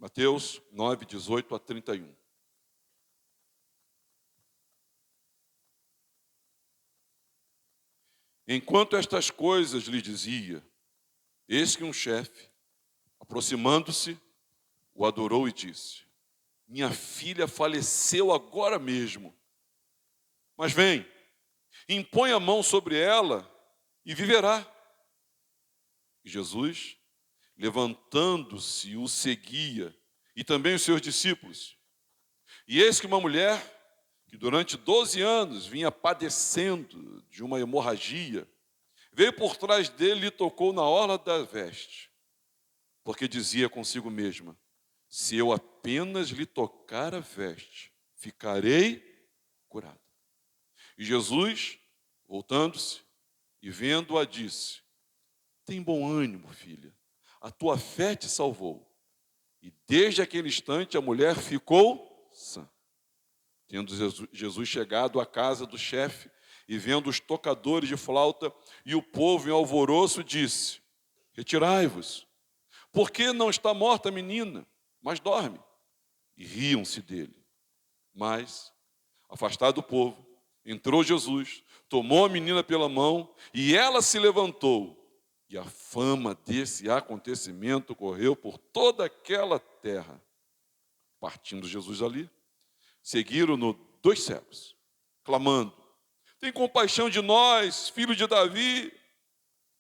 Mateus 9, 18 a 31. Enquanto estas coisas lhe dizia, eis que um chefe, aproximando-se, o adorou e disse: minha filha faleceu agora mesmo, mas vem, impõe a mão sobre ela e viverá. E Jesus, levantando-se, o seguia, e também os seus discípulos. E eis que uma mulher, que durante 12 anos vinha padecendo de uma hemorragia, veio por trás dele e lhe tocou na orla da veste, porque dizia consigo mesma: se eu apenas lhe tocar a veste, ficarei curada. E Jesus, voltando-se e vendo-a, disse: tem bom ânimo, filha, a tua fé te salvou. E desde aquele instante a mulher ficou sã. Tendo Jesus chegado à casa do chefe e vendo os tocadores de flauta e o povo em alvoroço, disse: retirai-vos, porque não está morta a menina, mas dorme. E riam-se dele. Mas, afastado do povo, entrou Jesus, tomou a menina pela mão e ela se levantou. E a fama desse acontecimento correu por toda aquela terra. Partindo Jesus ali, seguiram-no 2 cegos, clamando: tem compaixão de nós, filho de Davi.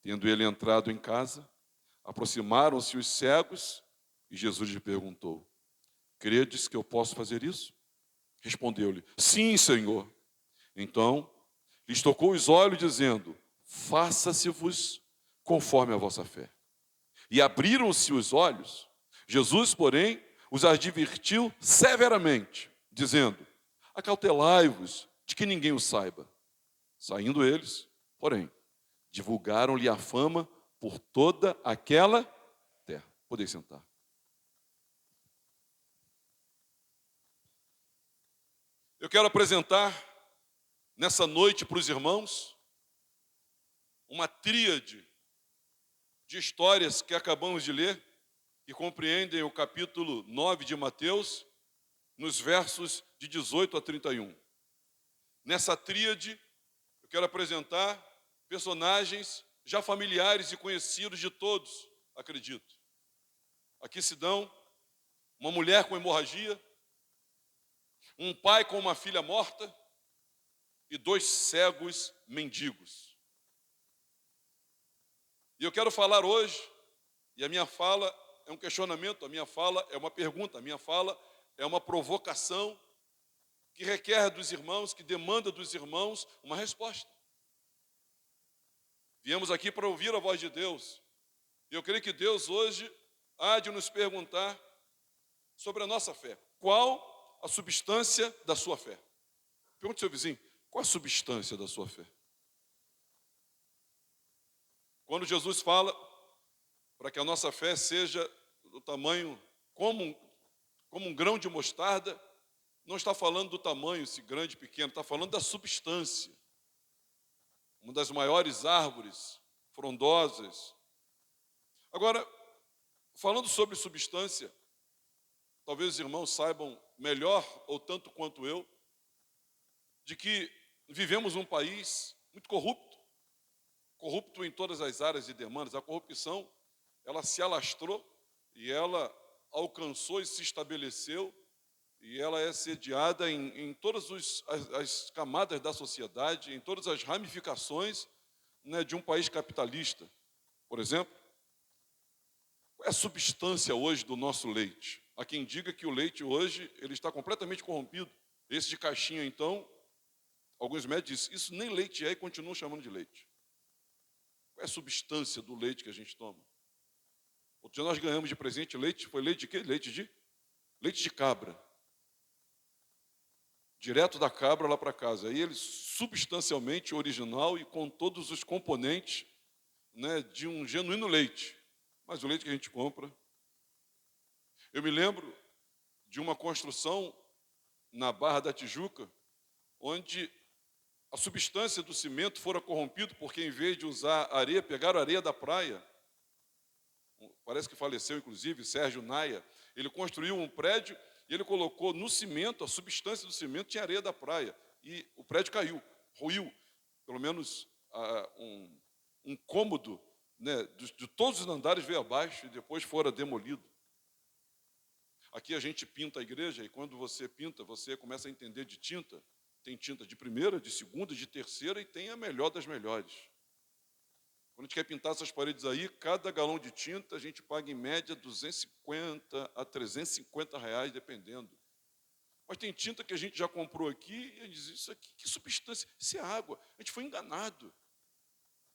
Tendo ele entrado em casa, aproximaram-se os cegos e Jesus lhe perguntou: credes que eu posso fazer isso? Respondeu-lhe: sim, Senhor. Então lhes tocou os olhos, dizendo: faça-se-vos conforme a vossa fé. E abriram-se os olhos. Jesus, porém, os advertiu severamente, dizendo: acautelai-vos de que ninguém o saiba. Saindo eles, porém, divulgaram-lhe a fama por toda aquela terra. Podem sentar. Eu quero apresentar nessa noite para os irmãos uma tríade de histórias que acabamos de ler, que compreendem o capítulo 9 de Mateus, nos versos de 18 a 31. Nessa tríade, eu quero apresentar personagens já familiares e conhecidos de todos, acredito. Aqui se dão uma mulher com hemorragia, um pai com uma filha morta e 2 cegos mendigos. E eu quero falar hoje, e a minha fala é um questionamento, a minha fala é uma pergunta, a minha fala é uma provocação que requer dos irmãos, que demanda dos irmãos uma resposta. Viemos aqui para ouvir a voz de Deus. E eu creio que Deus hoje há de nos perguntar sobre a nossa fé. Qual a substância da sua fé? Pergunte ao seu vizinho: qual a substância da sua fé? Quando Jesus fala para que a nossa fé seja do tamanho como um grão de mostarda, não está falando do tamanho, se grande, pequeno, está falando da substância. Uma das maiores árvores frondosas. Agora, falando sobre substância, talvez os irmãos saibam melhor, ou tanto quanto eu, de que vivemos num país muito corrupto em todas as áreas e demandas. A corrupção, ela se alastrou e ela alcançou e se estabeleceu, e ela é sediada em todas as camadas da sociedade, em todas as ramificações, né, de um país capitalista. Por exemplo, qual é a substância hoje do nosso leite? Há quem diga que o leite hoje ele está completamente corrompido. Esse de caixinha, então, alguns médicos dizem: isso nem leite é, e continuam chamando de leite. Qual é a substância do leite que a gente toma? Outro dia nós ganhamos de presente leite. Foi leite de quê? Leite de cabra. Direto da cabra lá para casa. Aí ele substancialmente original e com todos os componentes, né, de um genuíno leite. Mas o leite que a gente compra. Eu me lembro de uma construção na Barra da Tijuca, onde a substância do cimento fora corrompido, porque em vez de usar areia, pegaram areia da praia. Parece que faleceu, inclusive, Sérgio Naia. Ele construiu um prédio e ele colocou no cimento, a substância do cimento tinha areia da praia. E o prédio caiu, ruiu. Pelo menos um cômodo, né, de todos os andares veio abaixo e depois fora demolido. Aqui a gente pinta a igreja e quando você pinta, você começa a entender de tinta. Tem tinta de primeira, de segunda, de terceira e tem a melhor das melhores. Quando a gente quer pintar essas paredes aí, cada galão de tinta a gente paga em média 250 a 350 reais, dependendo. Mas tem tinta que a gente já comprou aqui e a gente diz, isso aqui, que substância? Isso é água. A gente foi enganado.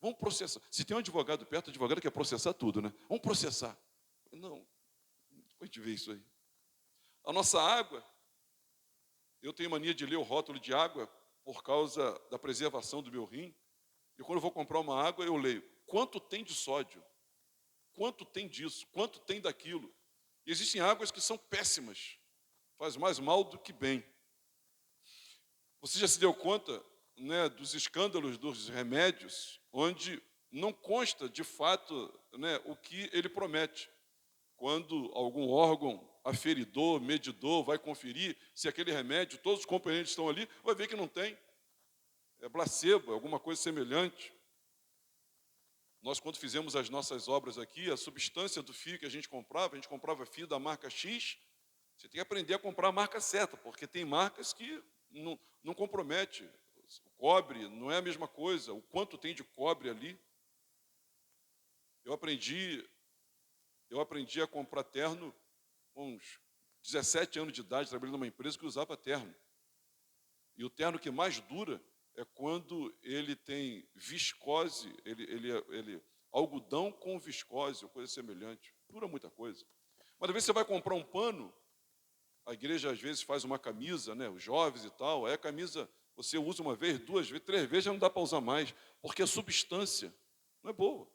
Vamos processar. Se tem um advogado perto, o advogado quer processar tudo, né? Vamos processar. Não, depois a gente vê isso aí. A nossa água, eu tenho mania de ler o rótulo de água por causa da preservação do meu rim. E quando eu vou comprar uma água, eu leio quanto tem de sódio, quanto tem disso, quanto tem daquilo. E existem águas que são péssimas, faz mais mal do que bem. Você já se deu conta, né, dos escândalos dos remédios, onde não consta de fato, né, o que ele promete. Quando algum órgão aferidor, medidor, vai conferir se aquele remédio, todos os componentes estão ali, vai ver que não tem. É placebo, é alguma coisa semelhante. Nós, quando fizemos as nossas obras aqui, a substância do fio que a gente comprava fio da marca X, você tem que aprender a comprar a marca certa, porque tem marcas que não compromete. O cobre não é a mesma coisa, o quanto tem de cobre ali. Eu aprendi a comprar terno com uns 17 anos de idade, trabalhando numa empresa que usava terno. E o terno que mais dura é quando ele tem viscose, algodão com viscose, ou coisa semelhante. Dura muita coisa. Mas às vezes você vai comprar um pano, a igreja às vezes faz uma camisa, né, os jovens e tal, aí a camisa você usa uma vez, duas vezes, três vezes, já não dá para usar mais, porque a substância não é boa.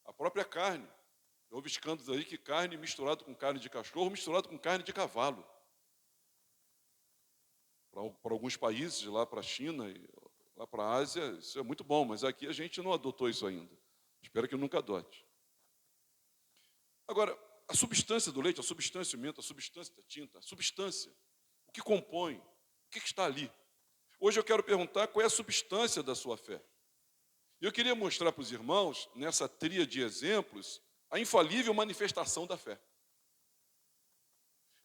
A própria carne. Eu ouvi escândalos aí que carne misturada com carne de cachorro, misturada com carne de cavalo. Para alguns países, lá para a China e lá para a Ásia, isso é muito bom, mas aqui a gente não adotou isso ainda. Espero que nunca adote. Agora, a substância do leite, a substância do mento, a substância da tinta, a substância, o que compõe, o que está ali? Hoje eu quero perguntar qual é a substância da sua fé. Eu queria mostrar para os irmãos, nessa tríade de exemplos, a infalível manifestação da fé.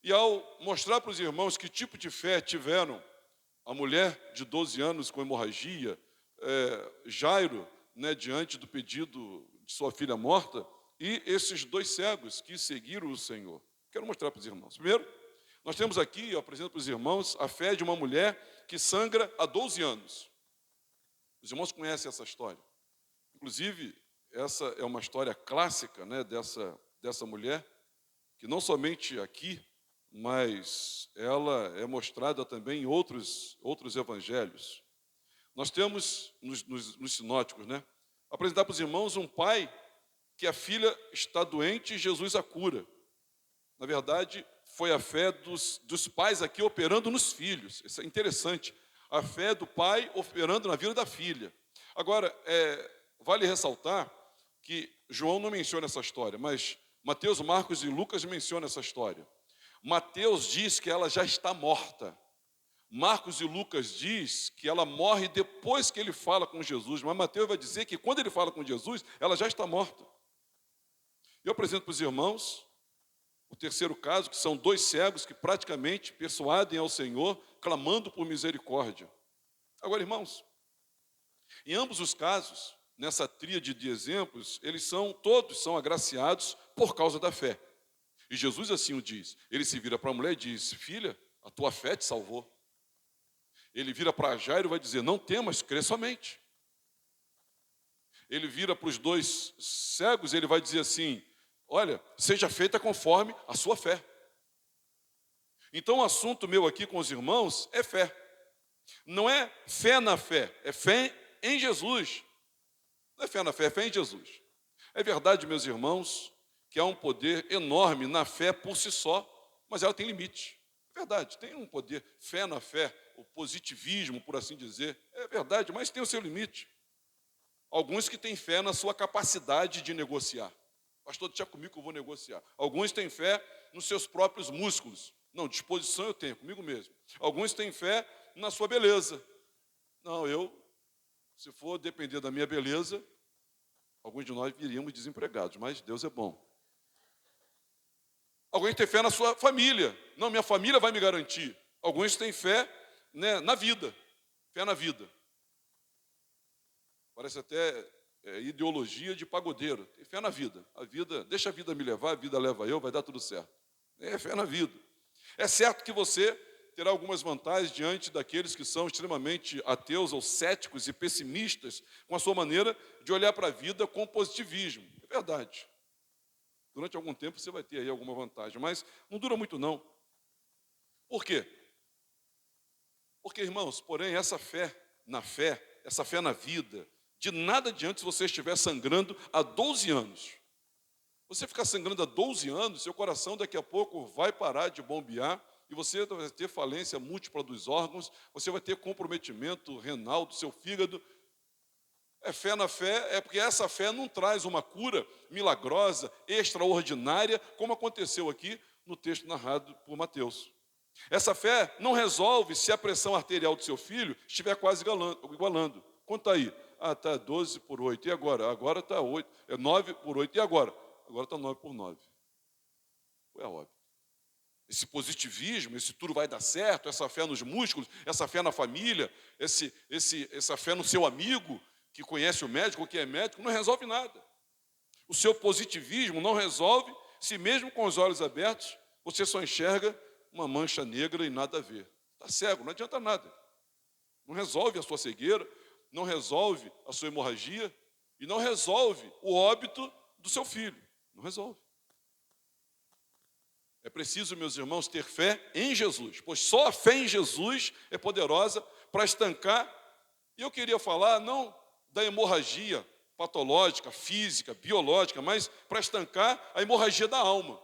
E ao mostrar para os irmãos que tipo de fé tiveram a mulher de 12 anos com hemorragia, Jairo, né, diante do pedido de sua filha morta, e esses dois cegos que seguiram o Senhor. Quero mostrar para os irmãos. Primeiro, nós temos aqui, eu apresento para os irmãos, a fé de uma mulher que sangra há 12 anos. Os irmãos conhecem essa história. Inclusive, essa é uma história clássica, né, dessa mulher, que não somente aqui, mas ela é mostrada também em outros evangelhos. Nós temos, nos sinóticos, né, apresentar para os irmãos um pai que a filha está doente e Jesus a cura. Na verdade, foi a fé dos pais aqui operando nos filhos. Isso é interessante. A fé do pai operando na vida da filha. Agora, vale ressaltar que João não menciona essa história, mas Mateus, Marcos e Lucas mencionam essa história. Mateus diz que ela já está morta. Marcos e Lucas diz que ela morre depois que ele fala com Jesus, mas Mateus vai dizer que quando ele fala com Jesus, ela já está morta. Eu apresento para os irmãos o terceiro caso, que são dois cegos que praticamente persuadem ao Senhor, clamando por misericórdia. Agora, irmãos, em ambos os casos, nessa tríade de exemplos, todos são agraciados por causa da fé. E Jesus assim o diz. Ele se vira para a mulher e diz, filha, a tua fé te salvou. Ele vira para Jairo e vai dizer, não temas, crê somente. Ele vira para os dois cegos e ele vai dizer assim, olha, seja feita conforme a sua fé. Então o assunto meu aqui com os irmãos é fé. Não é fé na fé, é fé em Jesus. Não é fé na fé, é fé em Jesus. É verdade, meus irmãos, que há um poder enorme na fé por si só, mas ela tem limite. É verdade, tem um poder, fé na fé, o positivismo, por assim dizer. É verdade, mas tem o seu limite. Alguns que têm fé na sua capacidade de negociar. Pastor, deixa comigo que eu vou negociar. Alguns têm fé nos seus próprios músculos. Não, disposição eu tenho, comigo mesmo. Alguns têm fé na sua beleza. Não, se for depender da minha beleza, alguns de nós viríamos desempregados, mas Deus é bom. Alguns têm fé na sua família. Não, minha família vai me garantir. Alguns têm fé, né, na vida. Fé na vida. Parece até ideologia de pagodeiro. Tem fé na vida. A vida, deixa a vida me levar, a vida leva eu, vai dar tudo certo. É fé na vida. É certo que você terá algumas vantagens diante daqueles que são extremamente ateus ou céticos e pessimistas com a sua maneira de olhar para a vida com positivismo. É verdade. Durante algum tempo você vai ter aí alguma vantagem, mas não dura muito não. Por quê? Porque, irmãos, porém, essa fé na vida, de nada adianta se você estiver sangrando há 12 anos. Você ficar sangrando há 12 anos, seu coração daqui a pouco vai parar de bombear e você vai ter falência múltipla dos órgãos, você vai ter comprometimento renal do seu fígado. É fé na fé, é porque essa fé não traz uma cura milagrosa, extraordinária, como aconteceu aqui no texto narrado por Mateus. Essa fé não resolve se a pressão arterial do seu filho estiver quase igualando. Quanto está aí? Está 12 por 8. E agora? Agora está 8. É 9 por 8. E agora? Agora está 9 por 9. É óbvio. Esse positivismo, esse tudo vai dar certo, essa fé nos músculos, essa fé na família, essa fé no seu amigo, que conhece o médico, ou que é médico, não resolve nada. O seu positivismo não resolve se mesmo com os olhos abertos, você só enxerga uma mancha negra e nada a ver. Está cego, não adianta nada. Não resolve a sua cegueira, não resolve a sua hemorragia e não resolve o óbito do seu filho. Não resolve. É preciso, meus irmãos, ter fé em Jesus, pois só a fé em Jesus é poderosa para estancar. E eu queria falar não da hemorragia patológica, física, biológica, mas para estancar a hemorragia da alma.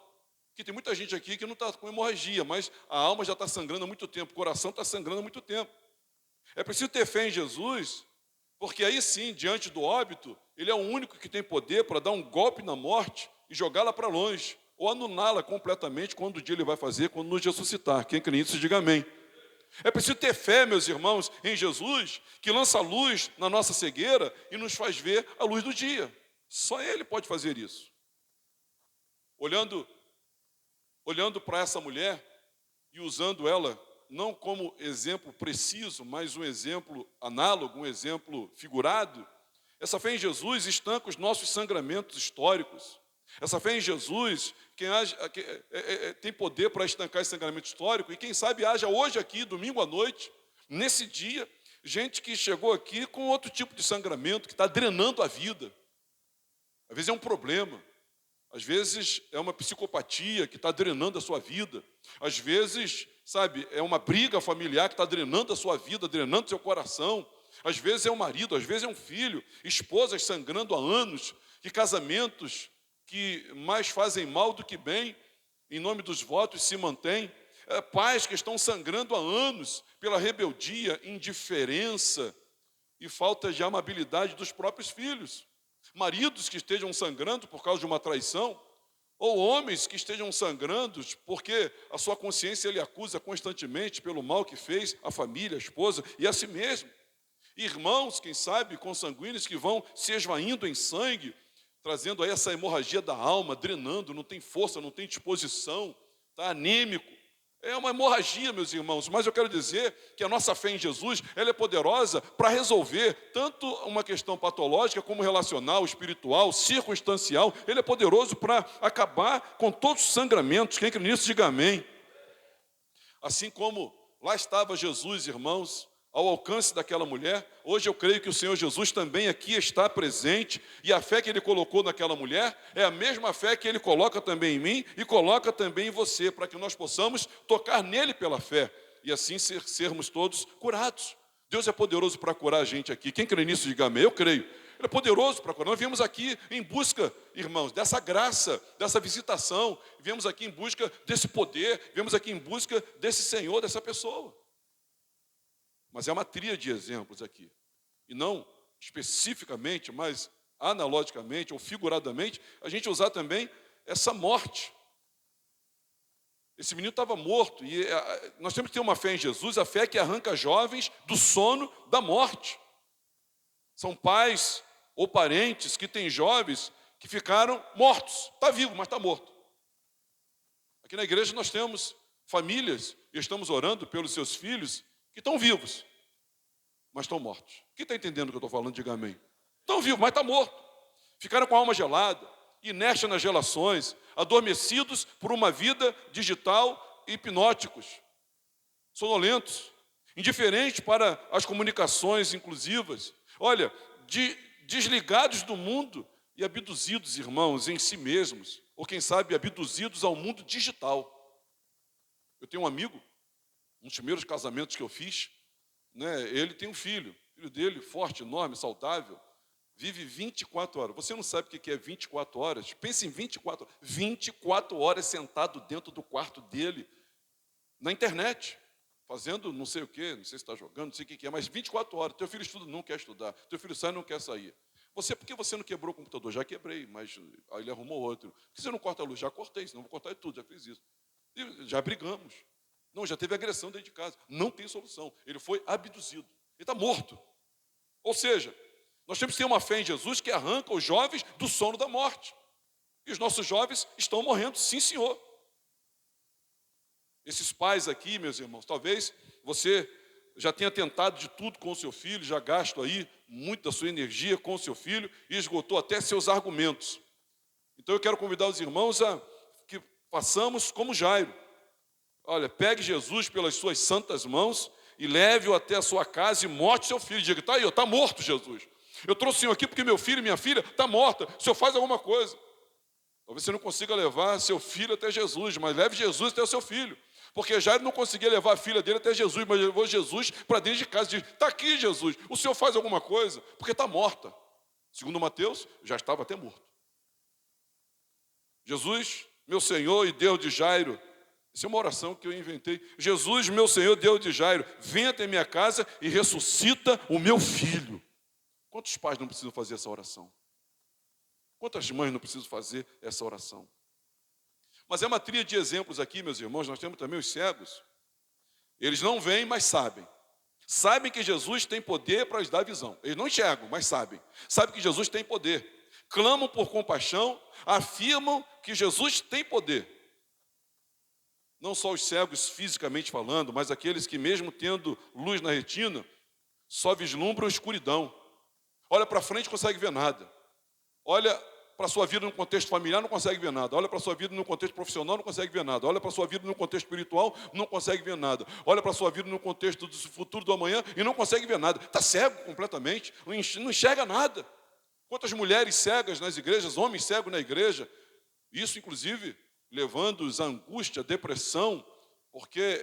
Porque tem muita gente aqui que não está com hemorragia, mas a alma já está sangrando há muito tempo, o coração está sangrando há muito tempo. É preciso ter fé em Jesus, porque aí sim, diante do óbito, ele é o único que tem poder para dar um golpe na morte e jogá-la para longe, ou anulá-la completamente quando o dia ele vai fazer, quando nos ressuscitar. Quem crê nisso, diga amém. É preciso ter fé, meus irmãos, em Jesus, que lança luz na nossa cegueira e nos faz ver a luz do dia. Só Ele pode fazer isso. Olhando para essa mulher e usando ela não como exemplo preciso, mas um exemplo análogo, um exemplo figurado, essa fé em Jesus estanca os nossos sangramentos históricos. Essa fé em Jesus tem poder para estancar esse sangramento histórico e quem sabe haja hoje aqui, domingo à noite, nesse dia, gente que chegou aqui com outro tipo de sangramento, que está drenando a vida. Às vezes é um problema. Às vezes é uma psicopatia que está drenando a sua vida. Às vezes, sabe, é uma briga familiar que está drenando a sua vida, drenando o seu coração. Às vezes é um marido, às vezes é um filho, esposas sangrando há anos, e casamentos que mais fazem mal do que bem, em nome dos votos se mantêm. Pais que estão sangrando há anos pela rebeldia, indiferença e falta de amabilidade dos próprios filhos. Maridos que estejam sangrando por causa de uma traição, ou homens que estejam sangrando porque a sua consciência ele acusa constantemente pelo mal que fez à família, à esposa e a si mesmo. Irmãos, quem sabe, consanguíneos que vão se esvaindo em sangue, trazendo aí essa hemorragia da alma, drenando, não tem força, não tem disposição, está anêmico. É uma hemorragia, meus irmãos, mas eu quero dizer que a nossa fé em Jesus, ela é poderosa para resolver tanto uma questão patológica como relacional, espiritual, circunstancial. Ele é poderoso para acabar com todos os sangramentos. Quem crê nisso, diga amém. Assim como lá estava Jesus, irmãos, ao alcance daquela mulher, hoje eu creio que o Senhor Jesus também aqui está presente, e a fé que Ele colocou naquela mulher é a mesma fé que Ele coloca também em mim e coloca também em você, para que nós possamos tocar nele pela fé, e assim sermos todos curados. Deus é poderoso para curar a gente aqui. Quem crê nisso, diga amém. Eu creio. Ele é poderoso para curar. Nós viemos aqui em busca, irmãos, dessa graça, dessa visitação, viemos aqui em busca desse poder, viemos aqui em busca desse Senhor, dessa pessoa. Mas é uma tríade de exemplos aqui. E não especificamente, mas analogicamente ou figuradamente, a gente usar também essa morte. Esse menino estava morto, e nós temos que ter uma fé em Jesus, a fé que arranca jovens do sono da morte. São pais ou parentes que têm jovens que ficaram mortos. Está vivo, mas está morto. Aqui na igreja nós temos famílias, e estamos orando pelos seus filhos, que estão vivos, mas estão mortos. Quem está entendendo o que eu estou falando, diga amém. Estão vivos, mas está morto. Ficaram com a alma gelada, inércia nas relações, adormecidos por uma vida digital e hipnóticos, sonolentos, indiferentes para as comunicações inclusivas. Olha, desligados do mundo e abduzidos, irmãos, em si mesmos, ou quem sabe abduzidos ao mundo digital. Eu tenho um amigo, um dos primeiros casamentos que eu fiz, né, ele tem um filho, o filho dele forte, enorme, saudável, vive 24 horas. Você não sabe o que é 24 horas? Pense em 24 horas. 24 horas sentado dentro do quarto dele, na internet, fazendo não sei o quê, não sei se está jogando, não sei o que é, mas 24 horas. Teu filho estuda, não quer estudar. Teu filho sai, não quer sair. Por que você não quebrou o computador? Já quebrei, mas aí ele arrumou outro. Por que você não corta a luz? Já cortei, senão vou cortar tudo, já fiz isso. E já brigamos. Não, já teve agressão dentro de casa. Não tem solução. Ele foi abduzido. Ele está morto. Ou seja, nós temos que ter uma fé em Jesus que arranca os jovens do sono da morte. E os nossos jovens estão morrendo, sim, senhor. Esses pais aqui, meus irmãos, talvez você já tenha tentado de tudo com o seu filho, já gasto aí muito da sua energia com o seu filho e esgotou até seus argumentos. Então eu quero convidar os irmãos a que façamos como Jairo. Olha, pegue Jesus pelas suas santas mãos e leve-o até a sua casa e morte seu filho. Diga, está aí, está morto Jesus. Eu trouxe o senhor aqui porque meu filho e minha filha está morta. O senhor faz alguma coisa. Talvez você não consiga levar seu filho até Jesus, mas leve Jesus até o seu filho. Porque Jairo não conseguia levar a filha dele até Jesus, mas levou Jesus para dentro de casa e disse, está aqui Jesus, o senhor faz alguma coisa? Porque está morta. Segundo Mateus, já estava até morto. Jesus, meu Senhor e Deus de Jairo, essa é uma oração que eu inventei. Jesus, meu Senhor, Deus de Jairo, vem até minha casa e ressuscita o meu filho. Quantos pais não precisam fazer essa oração? Quantas mães não precisam fazer essa oração? Mas é uma tríade de exemplos aqui, meus irmãos. Nós temos também os cegos. Eles não veem, mas sabem. Sabem que Jesus tem poder para lhes dar visão. Eles não enxergam, mas sabem. Sabem que Jesus tem poder. Clamam por compaixão, afirmam que Jesus tem poder. Não só os cegos fisicamente falando, mas aqueles que mesmo tendo luz na retina, só vislumbram escuridão. Olha para frente e não consegue ver nada. Olha para a sua vida no contexto familiar, não consegue ver nada. Olha para a sua vida no contexto profissional, não consegue ver nada. Olha para a sua vida no contexto espiritual, não consegue ver nada. Olha para a sua vida no contexto do futuro do amanhã e não consegue ver nada. Está cego completamente, não enxerga nada. Quantas mulheres cegas nas igrejas, homens cegos na igreja, isso inclusive levando-os à angústia, à depressão, porque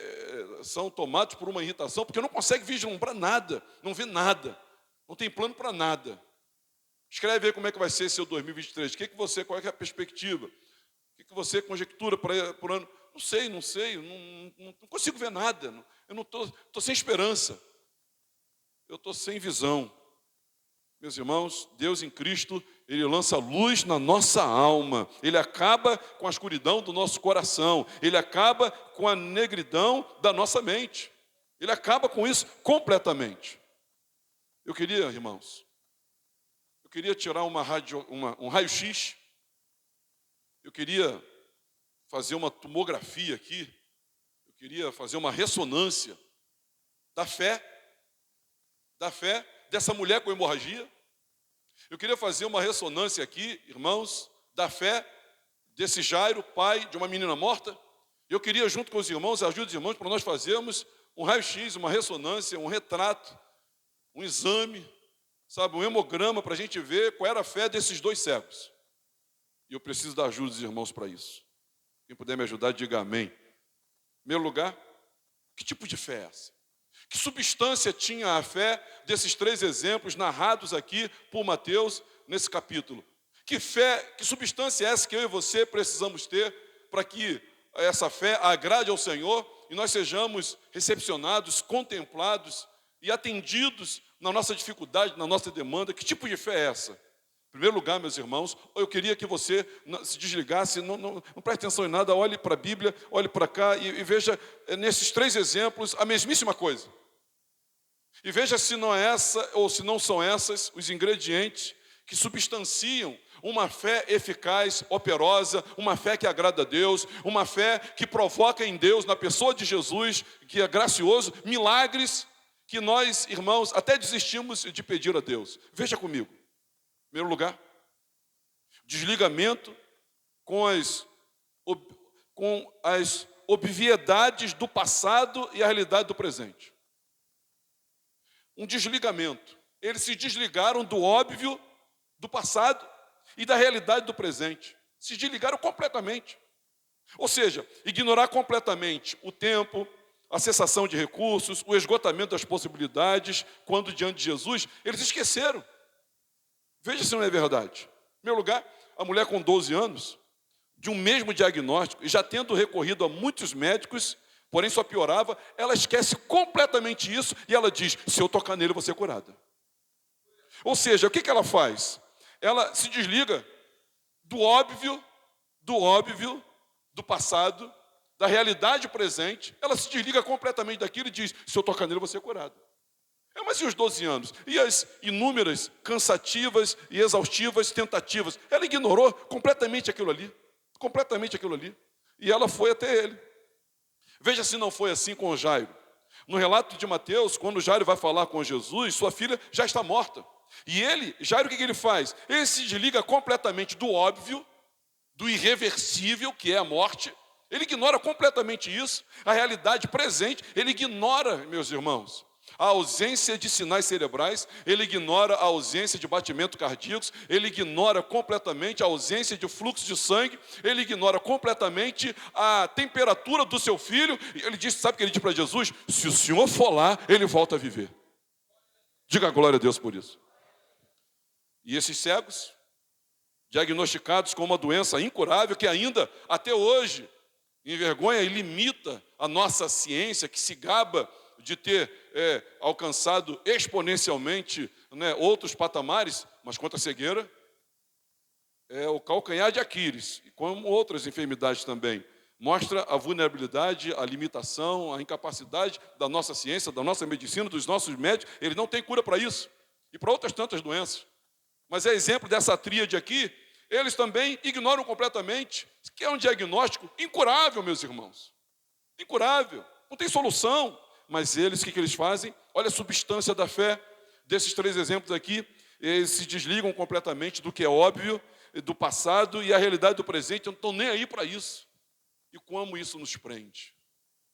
são tomados por uma irritação, porque não consegue vislumbrar nada, não vê nada, não tem plano para nada. Escreve aí como é que vai ser seu 2023. Qual é a perspectiva? O que você conjectura para o ano? Não sei, não consigo ver nada. Eu não estou sem esperança. Eu estou sem visão. Meus irmãos, Deus em Cristo, Ele lança luz na nossa alma. Ele acaba com a escuridão do nosso coração. Ele acaba com a negridão da nossa mente. Ele acaba com isso completamente. Eu queria, irmãos, tirar um raio-x. Eu queria fazer uma tomografia aqui. Eu queria fazer uma ressonância da fé dessa mulher com hemorragia. Eu queria fazer uma ressonância aqui, irmãos, da fé desse Jairo, pai de uma menina morta. Eu queria, junto com os irmãos, ajude os irmãos para nós fazermos um raio-x, uma ressonância, um retrato, um exame, sabe, um hemograma para a gente ver qual era a fé desses dois cegos. E eu preciso da ajuda dos irmãos para isso. Quem puder me ajudar, diga amém. Em primeiro lugar, que tipo de fé é essa? Que substância tinha a fé desses três exemplos narrados aqui por Mateus nesse capítulo? Que fé, que substância é essa que eu e você precisamos ter para que essa fé agrade ao Senhor e nós sejamos recepcionados, contemplados e atendidos na nossa dificuldade, na nossa demanda? Que tipo de fé é essa? Em primeiro lugar, meus irmãos, eu queria que você se desligasse, não preste atenção em nada, olhe para a Bíblia, olhe para cá e veja nesses 3 exemplos a mesmíssima coisa. E veja se não é essa, ou se não são essas, os ingredientes que substanciam uma fé eficaz, operosa, uma fé que agrada a Deus, uma fé que provoca em Deus, na pessoa de Jesus, que é gracioso, milagres que nós, irmãos, até desistimos de pedir a Deus. Veja comigo. Em primeiro lugar, desligamento com as obviedades do passado e a realidade do presente. Um desligamento. Eles se desligaram do óbvio do passado e da realidade do presente. Se desligaram completamente. Ou seja, ignorar completamente o tempo, a cessação de recursos, o esgotamento das possibilidades, quando diante de Jesus, eles esqueceram. Veja se não é verdade. Em primeiro lugar, a mulher com 12 anos, de um mesmo diagnóstico, e já tendo recorrido a muitos médicos, porém só piorava, ela esquece completamente isso e ela diz, se eu tocar nele, eu vou ser curada. Ou seja, o que ela faz? Ela se desliga do óbvio, do passado, da realidade presente, ela se desliga completamente daquilo e diz, se eu tocar nele, eu vou ser curada. Mas e os 12 anos? E as inúmeras, cansativas e exaustivas tentativas? Ela ignorou completamente aquilo ali. Completamente aquilo ali. E ela foi até ele. Veja se não foi assim com Jairo. No relato de Mateus, quando Jairo vai falar com Jesus, sua filha já está morta. E ele, Jairo, o que ele faz? Ele se desliga completamente do óbvio, do irreversível, que é a morte. Ele ignora completamente isso. A realidade presente, ele ignora, meus irmãos, a ausência de sinais cerebrais, ele ignora a ausência de batimentos cardíacos, ele ignora completamente a ausência de fluxo de sangue, ele ignora completamente a temperatura do seu filho. Ele diz, sabe o que ele diz para Jesus? Se o Senhor for lá, ele volta a viver. Diga glória a Deus por isso. E esses cegos, diagnosticados com uma doença incurável, que ainda, até hoje, envergonha e limita a nossa ciência, que se gaba de ter alcançado exponencialmente outros patamares, mas quanto à cegueira, é o calcanhar de Aquiles, como outras enfermidades também. Mostra a vulnerabilidade, a limitação, a incapacidade da nossa ciência, da nossa medicina, dos nossos médicos. Ele não tem cura para isso e para outras tantas doenças. Mas é exemplo dessa tríade aqui, eles também ignoram completamente, que é um diagnóstico incurável, meus irmãos. Incurável, não tem solução. Mas eles, o que eles fazem? Olha a substância da fé desses 3 exemplos aqui. Eles se desligam completamente do que é óbvio, do passado e a realidade do presente. Não estão nem aí para isso. E como isso nos prende?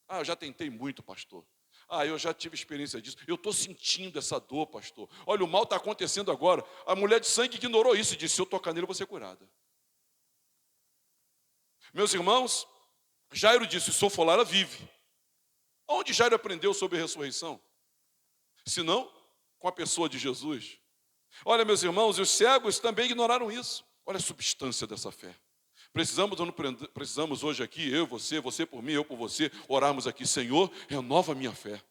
Eu já tentei muito, pastor. Eu já tive experiência disso. Eu estou sentindo essa dor, pastor. Olha, o mal está acontecendo agora. A mulher de sangue ignorou isso e disse, se eu tocar nele, eu vou ser curada. Meus irmãos, Jairo disse, se eu for lá, ela vive. Onde Jairo aprendeu sobre a ressurreição? Se não, com a pessoa de Jesus. Olha, meus irmãos, os cegos também ignoraram isso. Olha a substância dessa fé. Precisamos hoje aqui, eu, você por mim, eu por você, orarmos aqui, Senhor, renova a minha fé.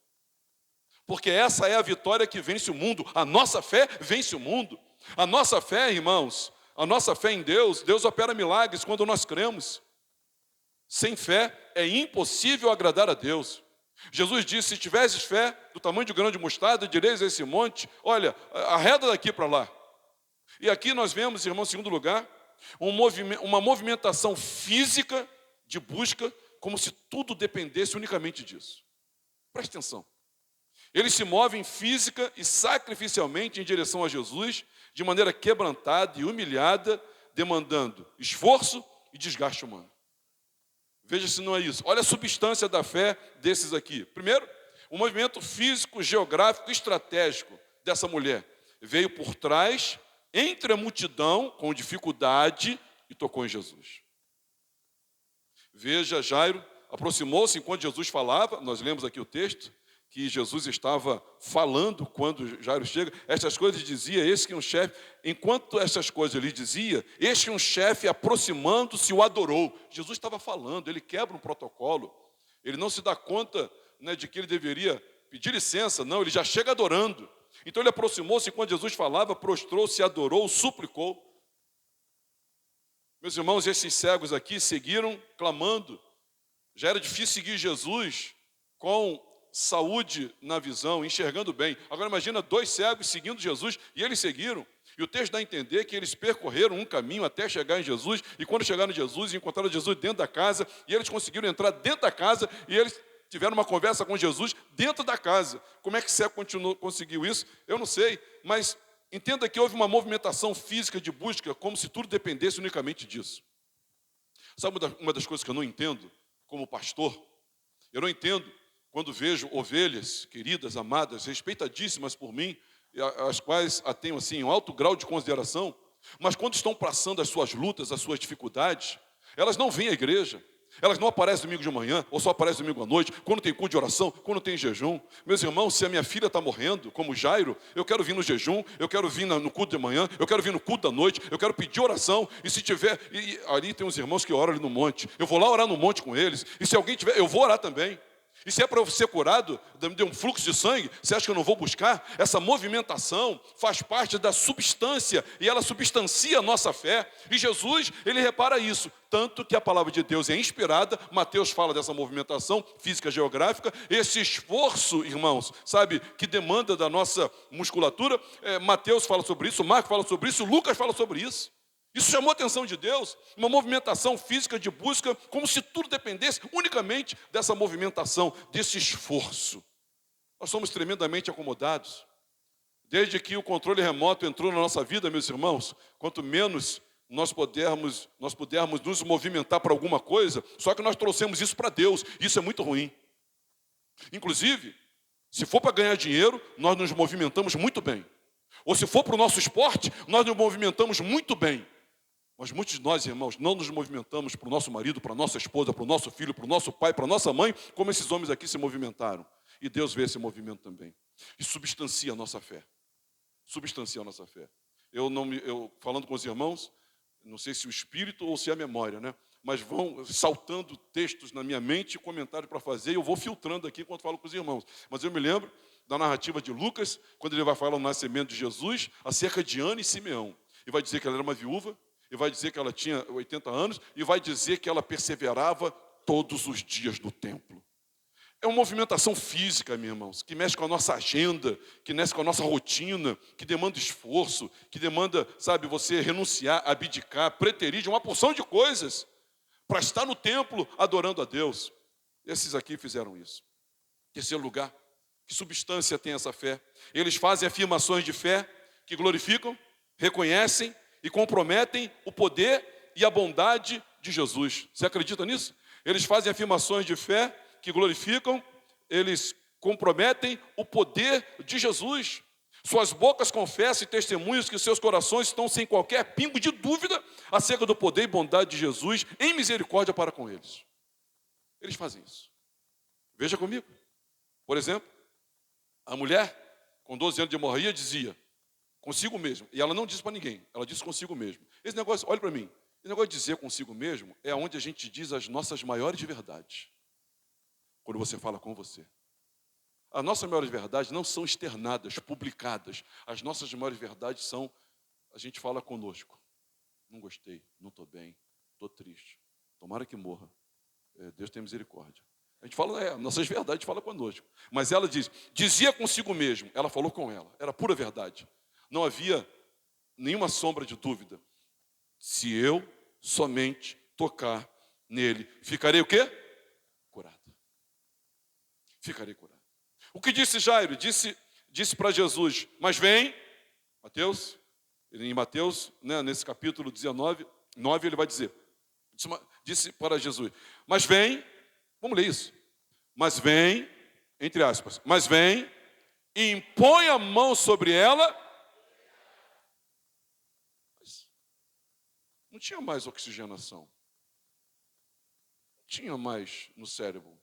Porque essa é a vitória que vence o mundo. A nossa fé vence o mundo. A nossa fé, irmãos, a nossa fé em Deus, Deus opera milagres quando nós cremos. Sem fé é impossível agradar a Deus. Jesus disse, se tivesses fé do tamanho de um grão de mostarda, direis a esse monte, olha, arreda daqui para lá. E aqui nós vemos, irmão, em segundo lugar, uma movimentação física de busca, como se tudo dependesse unicamente disso. Preste atenção. Eles se movem física e sacrificialmente em direção a Jesus, de maneira quebrantada e humilhada, demandando esforço e desgaste humano. Veja se não é isso. Olha a substância da fé desses aqui. Primeiro, o movimento físico, geográfico, estratégico dessa mulher. Veio por trás, entre a multidão, com dificuldade, e tocou em Jesus. Veja, Jairo aproximou-se enquanto Jesus falava, nós lemos aqui o texto, que Jesus estava falando quando Jairo chega. Estas coisas dizia, esse que um chefe, enquanto essas coisas ele dizia, este que um chefe aproximando-se o adorou. Jesus estava falando, ele quebra um protocolo, ele não se dá conta de que ele deveria pedir licença, não, ele já chega adorando. Então ele aproximou-se, quando Jesus falava, prostrou-se, adorou, suplicou. Meus irmãos, esses cegos aqui seguiram clamando. Já era difícil seguir Jesus com saúde na visão, enxergando bem. Agora imagina 2 cegos seguindo Jesus e eles seguiram. E o texto dá a entender que eles percorreram um caminho até chegar em Jesus. E quando chegaram em Jesus, encontraram Jesus dentro da casa. E eles conseguiram entrar dentro da casa e eles tiveram uma conversa com Jesus dentro da casa. Como é que cego conseguiu isso? Eu não sei, mas entenda que houve uma movimentação física de busca, como se tudo dependesse unicamente disso. Sabe uma das coisas que eu não entendo como pastor? Eu não entendo quando vejo ovelhas queridas, amadas, respeitadíssimas por mim, as quais a tenho assim, um alto grau de consideração, mas quando estão passando as suas lutas, as suas dificuldades, elas não vêm à igreja. Elas não aparecem domingo de manhã, ou só aparecem domingo à noite, quando tem culto de oração, quando tem jejum. Meus irmãos, se a minha filha está morrendo, como Jairo, eu quero vir no jejum, eu quero vir no culto de manhã, eu quero vir no culto da noite, eu quero pedir oração, e se tiver, e ali tem uns irmãos que oram ali no monte, eu vou lá orar no monte com eles, e se alguém tiver, eu vou orar também. E se é para ser curado, de um fluxo de sangue, você acha que eu não vou buscar? Essa movimentação faz parte da substância, e ela substancia a nossa fé. E Jesus, ele repara isso, tanto que a palavra de Deus é inspirada. Mateus fala dessa movimentação física geográfica, esse esforço, irmãos, sabe, que demanda da nossa musculatura. Mateus fala sobre isso, Marcos fala sobre isso, Lucas fala sobre isso. Isso chamou a atenção de Deus, uma movimentação física de busca, como se tudo dependesse unicamente dessa movimentação, desse esforço. Nós somos tremendamente acomodados. Desde que o controle remoto entrou na nossa vida, meus irmãos, quanto menos nós pudermos nos movimentar para alguma coisa, só que nós trouxemos isso para Deus, isso é muito ruim. Inclusive, se for para ganhar dinheiro, nós nos movimentamos muito bem. Ou se for para o nosso esporte, nós nos movimentamos muito bem. Mas muitos de nós, irmãos, não nos movimentamos para o nosso marido, para a nossa esposa, para o nosso filho, para o nosso pai, para a nossa mãe, como esses homens aqui se movimentaram. E Deus vê esse movimento também. E substancia a nossa fé. Substancia a nossa fé. Eu falando com os irmãos, não sei se o espírito ou se a memória, né? Mas vão saltando textos na minha mente, comentários para fazer, e eu vou filtrando aqui enquanto falo com os irmãos. Mas eu me lembro da narrativa de Lucas, quando ele vai falar o nascimento de Jesus, acerca de Ana e Simeão. E vai dizer que ela era uma viúva, e vai dizer que ela tinha 80 anos, e vai dizer que ela perseverava todos os dias no templo. É uma movimentação física, meus irmãos, que mexe com a nossa agenda, que mexe com a nossa rotina, que demanda esforço, que demanda, sabe, você renunciar, abdicar, preterir de uma porção de coisas para estar no templo adorando a Deus. Esses aqui fizeram isso. Terceiro lugar, que substância tem essa fé? Eles fazem afirmações de fé que glorificam, reconhecem e comprometem o poder e a bondade de Jesus. Você acredita nisso? Eles fazem afirmações de fé que glorificam, eles comprometem o poder de Jesus. Suas bocas confessam e testemunham que seus corações estão sem qualquer pingo de dúvida acerca do poder e bondade de Jesus em misericórdia para com eles. Eles fazem isso. Veja comigo. Por exemplo, a mulher com 12 anos de hemorragia dizia consigo mesmo, e ela não disse para ninguém, ela disse consigo mesmo. Esse negócio, olha para mim, esse negócio de dizer consigo mesmo é onde a gente diz as nossas maiores verdades. Quando você fala com você. As nossas maiores verdades não são externadas, publicadas. As nossas maiores verdades são, a gente fala conosco. Não gostei, não estou bem, estou triste. Tomara que morra. Deus tem misericórdia. A gente fala, nossas verdades fala conosco. Mas ela dizia consigo mesmo, ela falou com ela. Era pura verdade. Não havia nenhuma sombra de dúvida. Se eu somente tocar nele, ficarei o quê? Curado. Ficarei curado. O que disse Jairo? Disse para Jesus, mas vem, em Mateus, né, nesse capítulo 19, 9, ele vai dizer, disse para Jesus, mas vem, vamos ler isso, mas vem, entre aspas, mas vem e impõe a mão sobre ela. Não tinha mais oxigenação. Não tinha mais no cérebro.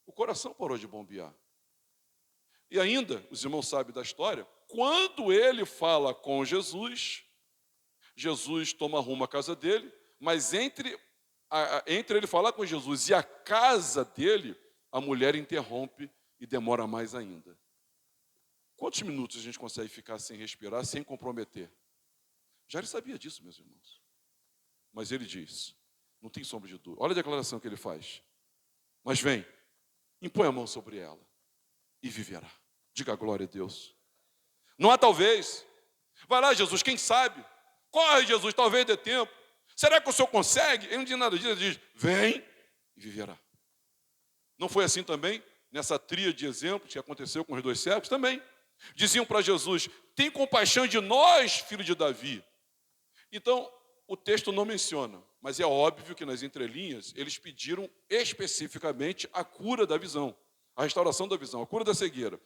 O coração parou de bombear. E ainda, os irmãos sabem da história, quando ele fala com Jesus, Jesus toma rumo à casa dele, mas entre ele falar com Jesus e a casa dele, a mulher interrompe e demora mais ainda. Quantos minutos a gente consegue ficar sem respirar, sem comprometer? Jairo sabia disso, meus irmãos. Mas ele diz, não tem sombra de dúvida. Olha a declaração que ele faz. Mas vem, impõe a mão sobre ela e viverá. Diga glória a Deus. Não há talvez. Vai lá, Jesus, quem sabe? Corre, Jesus, talvez dê tempo. Será que o Senhor consegue? Ele não diz nada disso, ele diz, vem e viverá. Não foi assim também? Nessa tríade de exemplos que aconteceu com os dois cegos também. Diziam para Jesus, tem compaixão de nós, filho de Davi. Então, o texto não menciona, mas é óbvio que nas entrelinhas eles pediram especificamente a cura da visão, a restauração da visão, a cura da cegueira.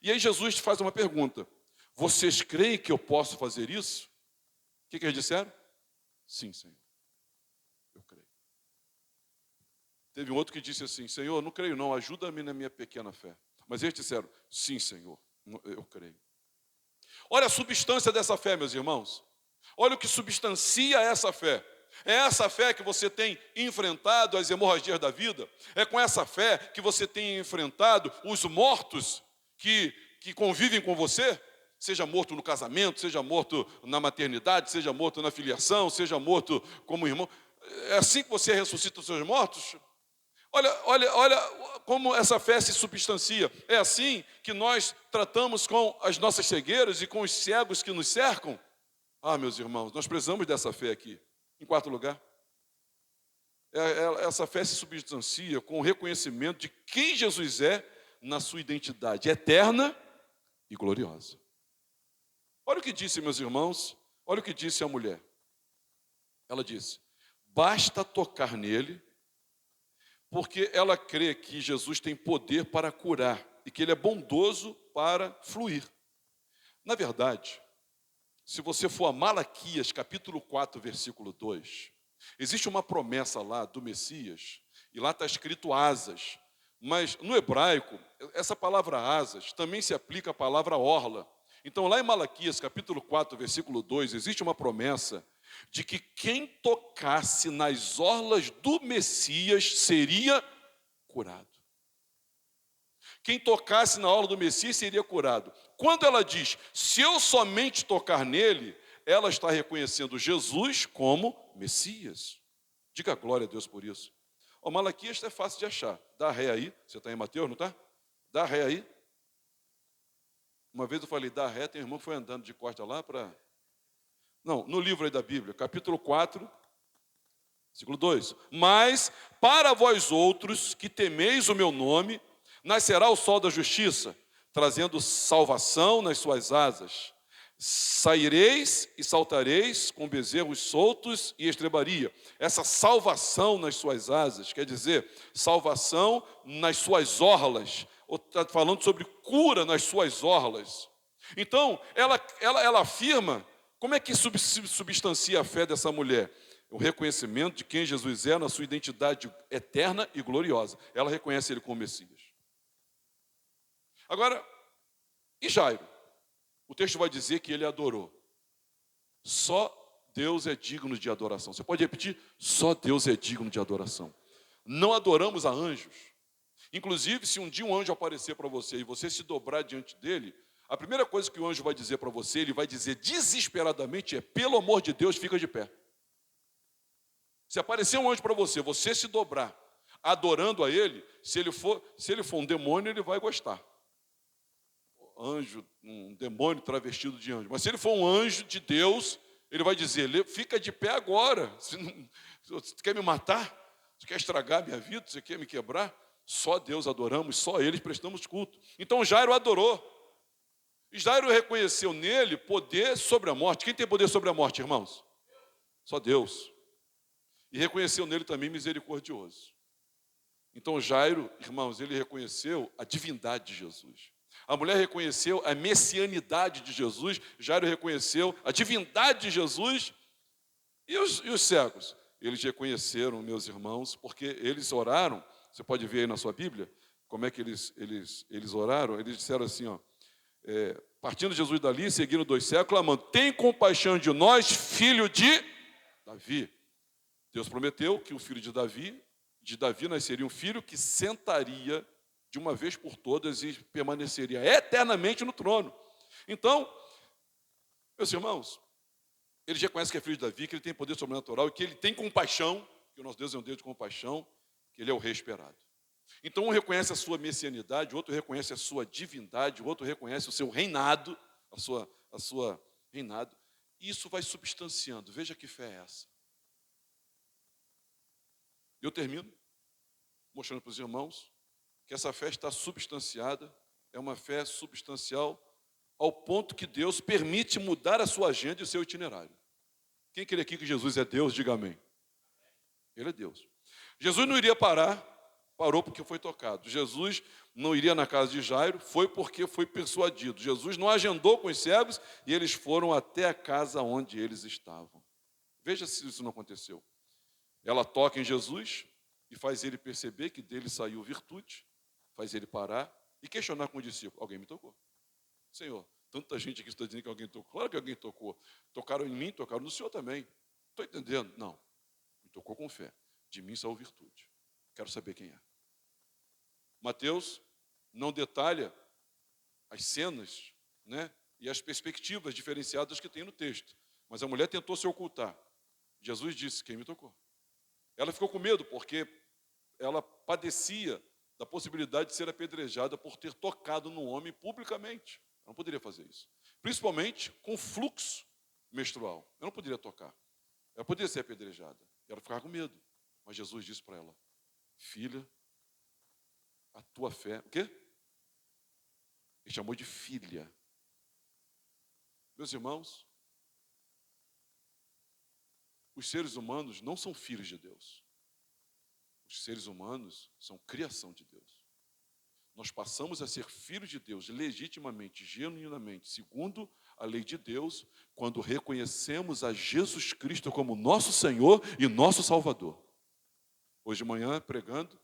E aí Jesus faz uma pergunta, vocês creem que eu posso fazer isso? O que eles disseram? Sim, Senhor, eu creio. Teve um outro que disse assim, Senhor, não creio não, ajuda-me na minha pequena fé. Mas eles disseram, sim, Senhor, eu creio. Olha a substância dessa fé, meus irmãos. Olha o que substancia essa fé. É essa fé que você tem enfrentado as hemorragias da vida. É com essa fé que você tem enfrentado os mortos que convivem com você. Seja morto no casamento, seja morto na maternidade, seja morto na filiação, seja morto como irmão. É assim que você ressuscita os seus mortos? Olha como essa fé se substancia. É assim que nós tratamos com as nossas cegueiras e com os cegos que nos cercam. Ah, meus irmãos, nós precisamos dessa fé aqui. Em quarto lugar, essa fé se substancia com o reconhecimento de quem Jesus é na sua identidade eterna e gloriosa. Olha o que disse, meus irmãos, olha o que disse a mulher. Ela disse, basta tocar nele, porque ela crê que Jesus tem poder para curar e que ele é bondoso para fluir. Na verdade, se você for a Malaquias, capítulo 4, versículo 2, existe uma promessa lá do Messias, e lá está escrito asas, mas no hebraico, essa palavra asas também se aplica à palavra orla. Então lá em Malaquias, capítulo 4, versículo 2, existe uma promessa de que quem tocasse nas orlas do Messias seria curado. Quem tocasse na orla do Messias seria curado. Quando ela diz, se eu somente tocar nele, ela está reconhecendo Jesus como Messias. Diga glória a Deus por isso. O Malaquias é fácil de achar. Dá ré aí. Você está em Mateus, não está? Dá ré aí. Uma vez eu falei, dá ré, tem um irmão que foi andando de costa lá para... Não, no livro aí da Bíblia, capítulo 4, versículo 2. Mas para vós outros que temeis o meu nome, nascerá o sol da justiça, trazendo salvação nas suas asas. Saireis e saltareis com bezerros soltos e estrebaria. Essa salvação nas suas asas, quer dizer, salvação nas suas orlas. Está falando sobre cura nas suas orlas. Então, ela afirma, como é que substancia a fé dessa mulher? O reconhecimento de quem Jesus é na sua identidade eterna e gloriosa. Ela reconhece ele como Messias. Agora, e Jairo? O texto vai dizer que ele adorou. Só Deus é digno de adoração. Você pode repetir? Só Deus é digno de adoração. Não adoramos a anjos. Inclusive, se um dia um anjo aparecer para você e você se dobrar diante dele, a primeira coisa que o anjo vai dizer para você, ele vai dizer desesperadamente, é, pelo amor de Deus, fica de pé. Se aparecer um anjo para você, você se dobrar, adorando a ele, se ele for um demônio, ele vai gostar. Anjo, um demônio travestido de anjo. Mas se ele for um anjo de Deus, ele vai dizer, fica de pé agora. Você quer me matar? Você quer estragar a minha vida? Você quer me quebrar? Só Deus adoramos, só eles prestamos culto. Então Jairo adorou. E Jairo reconheceu nele poder sobre a morte. Quem tem poder sobre a morte, irmãos? Só Deus. E reconheceu nele também misericordioso. Então Jairo, irmãos, ele reconheceu a divindade de Jesus. A mulher reconheceu a messianidade de Jesus, Jairo reconheceu a divindade de Jesus. E os cegos? Eles reconheceram, meus irmãos, porque eles oraram. Você pode ver aí na sua Bíblia, como é que eles oraram. Eles disseram assim, ó, partindo Jesus dali, seguindo dois cegos, clamando, tem compaixão de nós, filho de Davi. Deus prometeu que o filho de Davi nasceria um filho que sentaria de uma vez por todas e permaneceria eternamente no trono. Então, meus irmãos, ele já conhece que é filho de Davi, que ele tem poder sobrenatural e que ele tem compaixão, que o nosso Deus é um Deus de compaixão, que ele é o rei esperado. Então, um reconhece a sua messianidade, o outro reconhece a sua divindade, o outro reconhece o seu reinado, a sua reinado. E isso vai substanciando. Veja que fé é essa. Eu termino mostrando para os irmãos que essa fé está substanciada, é uma fé substancial ao ponto que Deus permite mudar a sua agenda e o seu itinerário. Quem crê aqui que Jesus é Deus, diga amém. Ele é Deus. Jesus não iria parar, parou porque foi tocado. Jesus não iria na casa de Jairo, foi porque foi persuadido. Jesus não agendou com os cegos e eles foram até a casa onde eles estavam. Veja se isso não aconteceu. Ela toca em Jesus e faz ele perceber que dele saiu virtude, faz ele parar e questionar com o discípulo. Alguém me tocou. Senhor, tanta gente aqui está dizendo que alguém tocou. Claro que alguém tocou. Tocaram em mim, tocaram no Senhor também. Estou entendendo? Não. Me tocou com fé. De mim saiu virtude. Quero saber quem é. Mateus não detalha as cenas, né, e as perspectivas diferenciadas que tem no texto. Mas a mulher tentou se ocultar. Jesus disse, quem me tocou? Ela ficou com medo porque ela padecia da possibilidade de ser apedrejada por ter tocado no homem publicamente. Eu não poderia fazer isso. Principalmente com fluxo menstrual. Eu não poderia tocar. Ela poderia ser apedrejada. Ela ficava com medo. Mas Jesus disse para ela, filha, a tua fé... O quê? Ele chamou de filha. Meus irmãos, os seres humanos não são filhos de Deus. Os seres humanos são criação de Deus. Nós passamos a ser filhos de Deus legitimamente, genuinamente, segundo a lei de Deus, quando reconhecemos a Jesus Cristo como nosso Senhor e nosso Salvador. Hoje de manhã, pregando,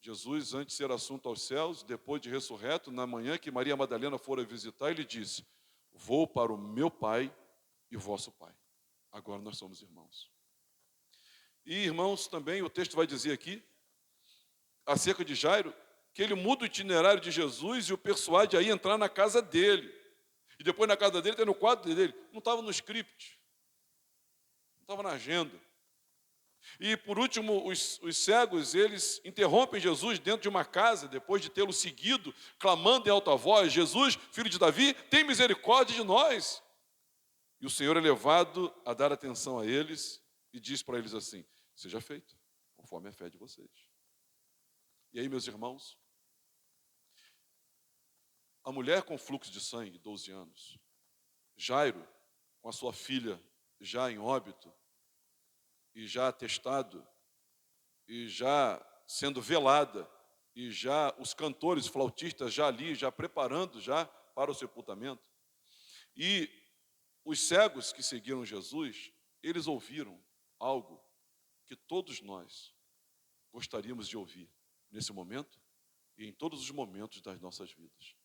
Jesus, antes de ser assunto aos céus, depois de ressurreto, na manhã que Maria Madalena fora visitar, ele disse, vou para o meu Pai e vosso Pai. Agora nós somos irmãos. E, irmãos, também o texto vai dizer aqui, acerca de Jairo, que ele muda o itinerário de Jesus e o persuade a ir entrar na casa dele. E depois na casa dele, tem no quadro dele. Não estava no script. Não estava na agenda. E, por último, os cegos, eles interrompem Jesus dentro de uma casa, depois de tê-lo seguido, clamando em alta voz, Jesus, filho de Davi, tem misericórdia de nós. E o Senhor é levado a dar atenção a eles e diz para eles assim, seja feito, conforme a fé de vocês. E aí, meus irmãos, a mulher com fluxo de sangue, 12 anos, Jairo, com a sua filha já em óbito, e já atestado, e já sendo velada, e já os cantores, flautistas já ali, já preparando já para o sepultamento. E os cegos que seguiram Jesus, eles ouviram algo que todos nós gostaríamos de ouvir nesse momento e em todos os momentos das nossas vidas.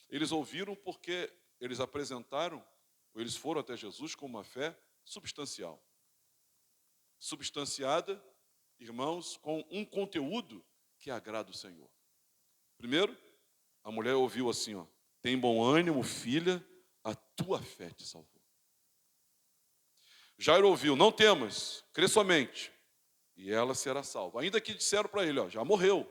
Eles ouviram porque eles apresentaram, ou eles foram até Jesus com uma fé substancial. Substanciada, irmãos, com um conteúdo que agrada o Senhor. Primeiro, a mulher ouviu assim, ó, tem bom ânimo, filha, a tua fé te salvou. Jairo ouviu, não temas, crê somente, e ela será salva. Ainda que disseram para ele, ó, já morreu,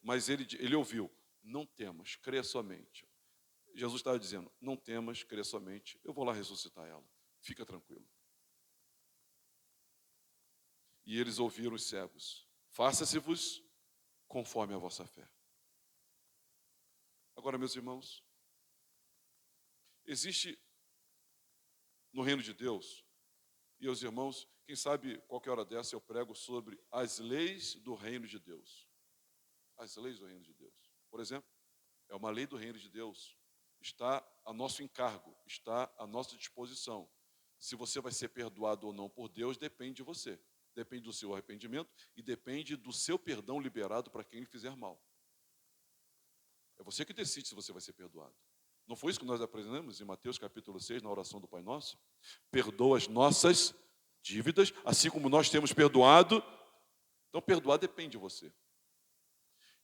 mas ele ouviu, não temas, crê somente. Jesus estava dizendo, não temas, crê somente, eu vou lá ressuscitar ela, fica tranquilo. E eles ouviram os cegos, faça-se-vos conforme a vossa fé. Agora, meus irmãos, existe no reino de Deus, e os irmãos, quem sabe qualquer hora dessa eu prego sobre as leis do reino de Deus. As leis do reino de Deus. Por exemplo, é uma lei do reino de Deus, está a nosso encargo, está à nossa disposição. Se você vai ser perdoado ou não por Deus, depende de você. Depende do seu arrependimento e depende do seu perdão liberado para quem lhe fizer mal. É você que decide se você vai ser perdoado. Não foi isso que nós aprendemos em Mateus capítulo 6, na oração do Pai Nosso? Perdoa as nossas dívidas, assim como nós temos perdoado. Então, perdoar depende de você.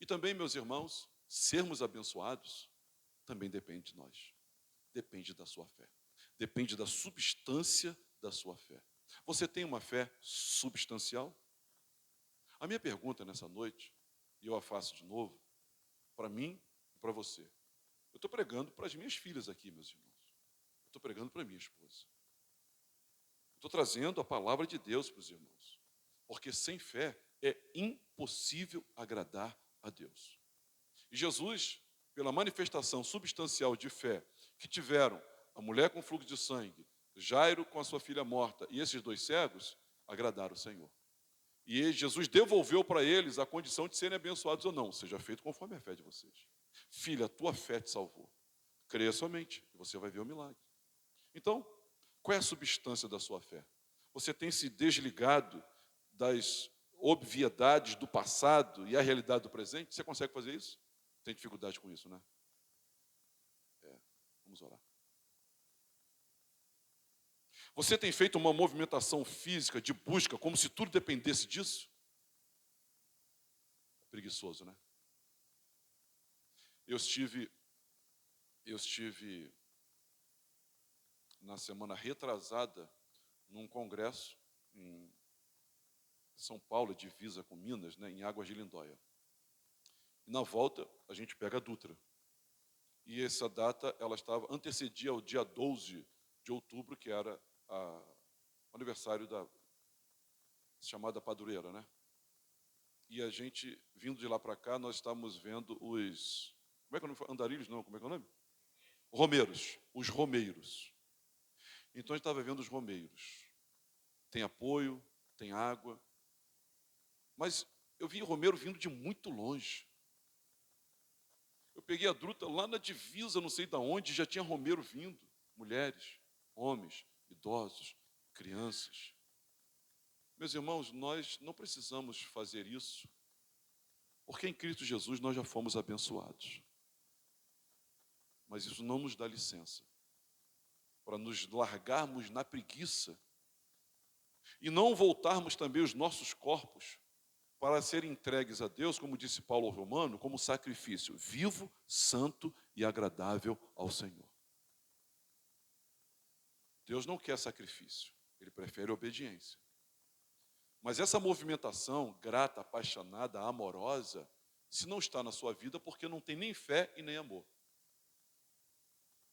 E também, meus irmãos, sermos abençoados também depende de nós. Depende da sua fé. Depende da substância da sua fé. Você tem uma fé substancial? A minha pergunta nessa noite, e eu a faço de novo, para mim e para você. Eu estou pregando para as minhas filhas aqui, meus irmãos. Eu estou pregando para a minha esposa. Estou trazendo a palavra de Deus para os irmãos. Porque sem fé é impossível agradar a Deus. E Jesus, pela manifestação substancial de fé que tiveram a mulher com fluxo de sangue, Jairo com a sua filha morta e esses dois cegos, agradaram o Senhor. E Jesus devolveu para eles a condição de serem abençoados ou não. Seja feito conforme a fé de vocês. Filha, a tua fé te salvou. Creia somente e você vai ver o milagre. Então, qual é a substância da sua fé? Você tem se desligado das obviedades do passado e a realidade do presente? Você consegue fazer isso? Tem dificuldade com isso, né? Vamos orar. Você tem feito uma movimentação física de busca como se tudo dependesse disso? Preguiçoso, né? Eu estive na semana retrasada num congresso em São Paulo, divisa com Minas, né, em Águas de Lindóia. E na volta a gente pega a Dutra. E essa data ela antecedia ao dia 12 de outubro, que era o aniversário da chamada Padureira, né? E a gente, vindo de lá para cá, nós estávamos vendo os... Como é que é o nome? Andarilhos, não, como é que é o nome? Romeiros, os romeiros. Então a gente estava vendo os romeiros. Tem apoio, tem água. Mas eu vi o romeiro vindo de muito longe. Eu peguei a druta lá na divisa, não sei de onde, já tinha romeiro vindo. Mulheres, homens, idosos, crianças. Meus irmãos, nós não precisamos fazer isso, porque em Cristo Jesus nós já fomos abençoados. Mas isso não nos dá licença para nos largarmos na preguiça e não voltarmos também os nossos corpos para serem entregues a Deus, como disse Paulo ao Romano, como sacrifício vivo, santo e agradável ao Senhor. Deus não quer sacrifício, Ele prefere obediência. Mas essa movimentação grata, apaixonada, amorosa, se não está na sua vida, porque não tem nem fé e nem amor.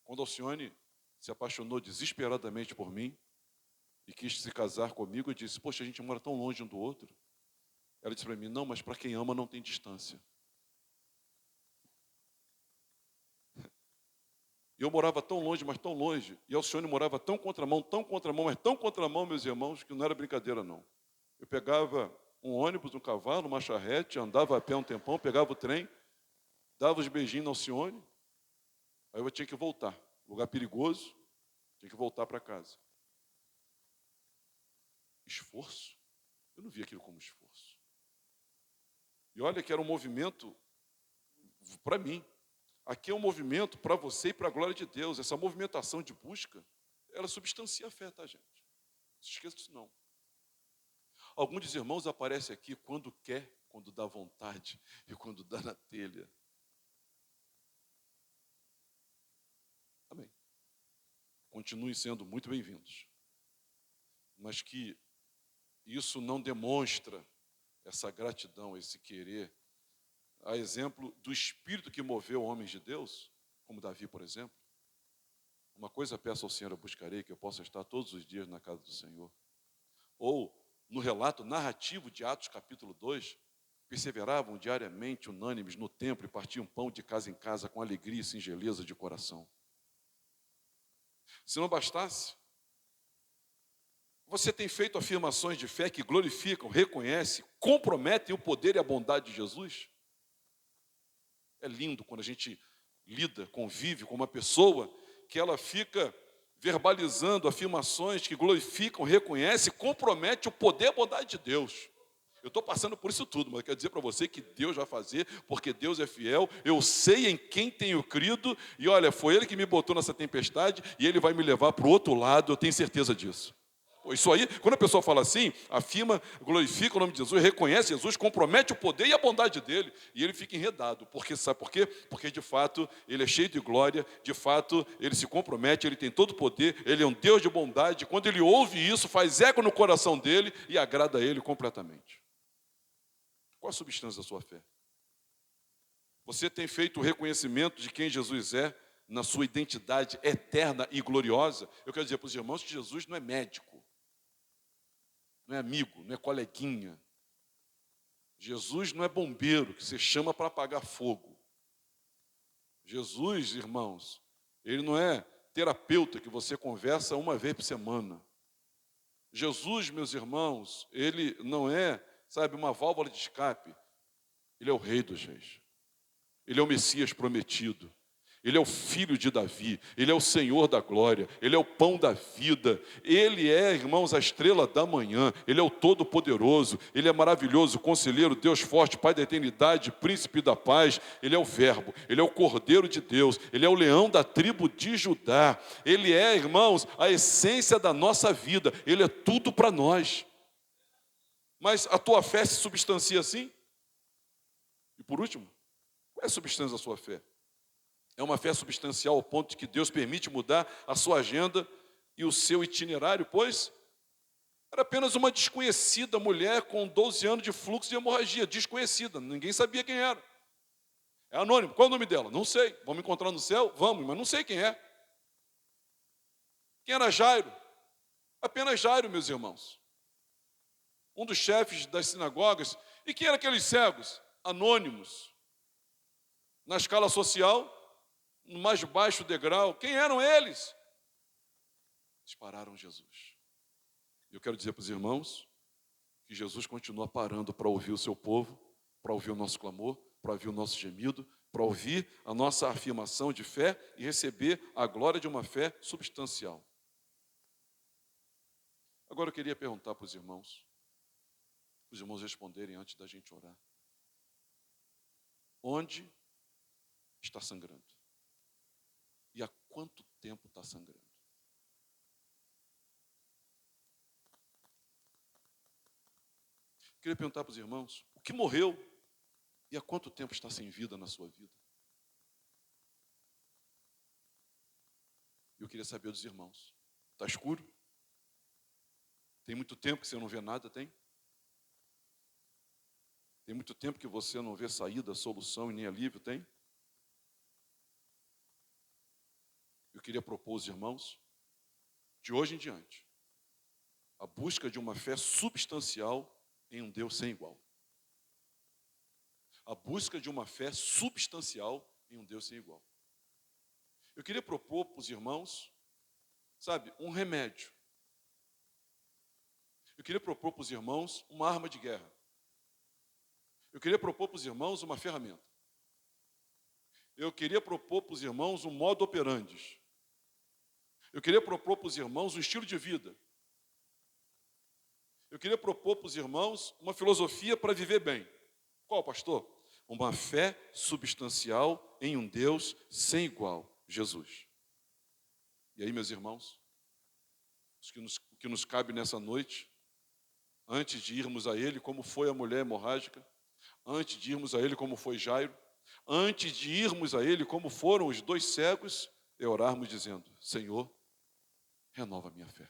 Quando Alcione se apaixonou desesperadamente por mim e quis se casar comigo, eu disse, poxa, a gente mora tão longe um do outro. Ela disse para mim, não, mas para quem ama não tem distância. E eu morava tão longe, mas tão longe, e Alcione morava tão contramão, mas tão contramão, meus irmãos, que não era brincadeira, não. Eu pegava um ônibus, um cavalo, uma charrete, andava a pé um tempão, pegava o trem, dava os beijinhos na Alcione, aí eu tinha que voltar. Lugar perigoso, tinha que voltar para casa. Esforço? Eu não via aquilo como esforço. E olha que era um movimento para mim. Aqui é um movimento para você e para a glória de Deus. Essa movimentação de busca, ela substancia a fé, tá, gente? Não se esqueça disso, não. Alguns dos irmãos aparecem aqui quando quer, quando dá vontade e quando dá na telha. Amém. Continuem sendo muito bem-vindos. Mas que isso não demonstra essa gratidão, esse querer, a exemplo do espírito que moveu homens de Deus, como Davi, por exemplo. Uma coisa peço ao Senhor, eu buscarei, que eu possa estar todos os dias na casa do Senhor. Ou, no relato narrativo de Atos capítulo 2, perseveravam diariamente, unânimes, no templo e partiam pão de casa em casa com alegria e singeleza de coração. Se não bastasse, você tem feito afirmações de fé que glorificam, reconhecem, comprometem o poder e a bondade de Jesus? É lindo quando a gente lida, convive com uma pessoa que ela fica verbalizando afirmações que glorificam, reconhecem, comprometem o poder e a bondade de Deus. Eu estou passando por isso tudo, mas eu quero dizer para você que Deus vai fazer, porque Deus é fiel, eu sei em quem tenho crido, e olha, foi Ele que me botou nessa tempestade, e Ele vai me levar para o outro lado, eu tenho certeza disso. Pô, isso aí, quando a pessoa fala assim, afirma, glorifica o nome de Jesus, reconhece Jesus, compromete o poder e a bondade dele, e ele fica enredado. Porque, sabe por quê? Porque, de fato, ele é cheio de glória, de fato, ele se compromete, ele tem todo o poder, ele é um Deus de bondade. Quando ele ouve isso, faz eco no coração dele e agrada a ele completamente. Qual a substância da sua fé? Você tem feito o reconhecimento de quem Jesus é, na sua identidade eterna e gloriosa? Eu quero dizer para os irmãos que Jesus não é médico, não é amigo, não é coleguinha. Jesus não é bombeiro que você chama para apagar fogo. Jesus, irmãos, ele não é terapeuta que você conversa uma vez por semana. Jesus, meus irmãos, ele não é, sabe, uma válvula de escape. Ele é o Rei dos Reis. Ele é o Messias prometido. Ele é o filho de Davi. Ele é o Senhor da glória. Ele é o pão da vida. Ele é, irmãos, a estrela da manhã. Ele é o Todo-Poderoso. Ele é maravilhoso, conselheiro, Deus forte, Pai da eternidade, príncipe da paz. Ele é o Verbo. Ele é o Cordeiro de Deus. Ele é o leão da tribo de Judá. Ele é, irmãos, a essência da nossa vida. Ele é tudo para nós. Mas a tua fé se substancia assim? E por último, qual é a substância da sua fé? É uma fé substancial ao ponto de que Deus permite mudar a sua agenda e o seu itinerário, pois era apenas uma desconhecida mulher com 12 anos de fluxo de hemorragia, desconhecida, ninguém sabia quem era. É anônimo, qual é o nome dela? Não sei, vamos encontrar no céu? Vamos, mas não sei quem é. Quem era Jairo? Apenas Jairo, meus irmãos. Um dos chefes das sinagogas. E quem eram aqueles cegos? Anônimos. Na escala social, no mais baixo degrau, quem eram eles? Eles pararam Jesus. Eu quero dizer para os irmãos que Jesus continua parando para ouvir o seu povo, para ouvir o nosso clamor, para ouvir o nosso gemido, para ouvir a nossa afirmação de fé e receber a glória de uma fé substancial. Agora eu queria perguntar para os irmãos responderem antes da gente orar. Onde está sangrando? E há quanto tempo está sangrando? Queria perguntar para os irmãos, o que morreu e há quanto tempo está sem vida na sua vida? Eu queria saber dos irmãos, está escuro? Tem muito tempo que você não vê nada, tem? Tem muito tempo que você não vê saída, solução e nem alívio, tem? Eu queria propor aos irmãos, de hoje em diante, a busca de uma fé substancial em um Deus sem igual. A busca de uma fé substancial em um Deus sem igual. Eu queria propor para os irmãos, sabe, um remédio. Eu queria propor para os irmãos uma arma de guerra. Eu queria propor para os irmãos uma ferramenta. Eu queria propor para os irmãos um modo operandi. Eu queria propor para os irmãos um estilo de vida. Eu queria propor para os irmãos uma filosofia para viver bem. Qual, pastor? Uma fé substancial em um Deus sem igual, Jesus. E aí, meus irmãos, o que nos cabe nessa noite, antes de irmos a Ele, como foi a mulher hemorrágica, antes de irmos a Ele, como foi Jairo, antes de irmos a Ele, como foram os 2 cegos, é orarmos dizendo, Senhor, renova a minha fé.